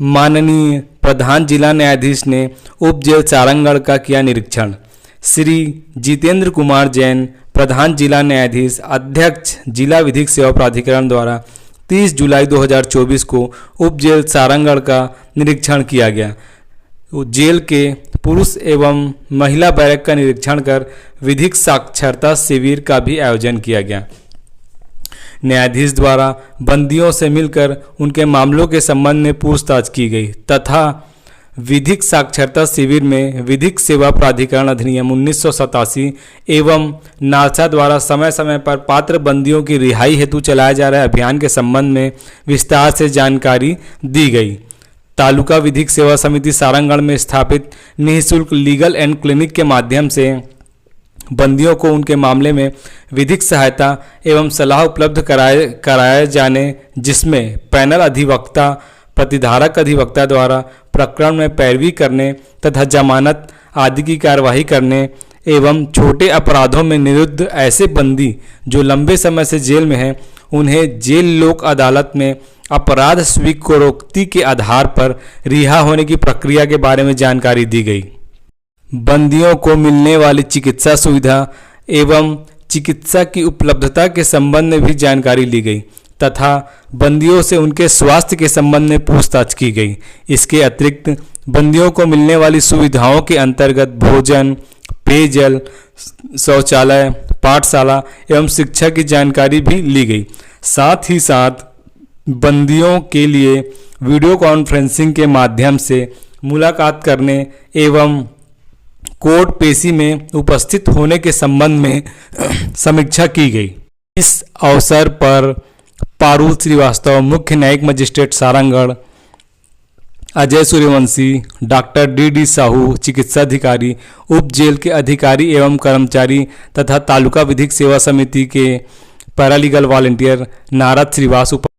माननीय प्रधान जिला न्यायाधीश ने उप जेल सारंगगढ़ का किया निरीक्षण। श्री जितेंद्र कुमार जैन, प्रधान जिला न्यायाधीश, अध्यक्ष जिला विधिक सेवा प्राधिकरण द्वारा 30 जुलाई 2024 को उप जेल सारंगगढ़ का निरीक्षण किया गया। जेल के पुरुष एवं महिला बैरक का निरीक्षण कर विधिक साक्षरता शिविर का भी आयोजन किया गया। न्यायाधीश द्वारा बंदियों से मिलकर उनके मामलों के संबंध में पूछताछ की गई तथा विधिक साक्षरता शिविर में विधिक सेवा प्राधिकरण अधिनियम 1987 एवं नालसा द्वारा समय समय पर पात्र बंदियों की रिहाई हेतु चलाए जा रहे अभियान के संबंध में विस्तार से जानकारी दी गई। तालुका विधिक सेवा समिति सारंगगढ़ में स्थापित निःशुल्क लीगल एंड क्लिनिक के माध्यम से बंदियों को उनके मामले में विधिक सहायता एवं सलाह उपलब्ध कराए जाने, जिसमें पैनल अधिवक्ता, प्रतिधारक अधिवक्ता द्वारा प्रकरण में पैरवी करने तथा जमानत आदि की कार्यवाही करने एवं छोटे अपराधों में निरुद्ध ऐसे बंदी जो लंबे समय से जेल में हैं, उन्हें जेल लोक अदालत में अपराध स्वीकारोक्ति के आधार पर रिहा होने की प्रक्रिया के बारे में जानकारी दी गई। बंदियों को मिलने वाली चिकित्सा सुविधा एवं चिकित्सा की उपलब्धता के संबंध में भी जानकारी ली गई तथा बंदियों से उनके स्वास्थ्य के संबंध में पूछताछ की गई। इसके अतिरिक्त बंदियों को मिलने वाली सुविधाओं के अंतर्गत भोजन, पेयजल, शौचालय, पाठशाला एवं शिक्षा की जानकारी भी ली गई। साथ ही साथ बंदियों के लिए वीडियो कॉन्फ्रेंसिंग के माध्यम से मुलाकात करने एवं कोर्ट पेशी में उपस्थित होने के संबंध में समीक्षा की गई। इस अवसर पर पारुल श्रीवास्तव, मुख्य न्यायिक magistrate Sarangarh, Ajay Suryavanshi, doctor D Sahu, चिकित्साधिकारी, उप जेल के अधिकारी एवं कर्मचारी तथा तालुका विधिक सेवा समिति के पैरालीगल वॉलंटियर नारद श्रीवास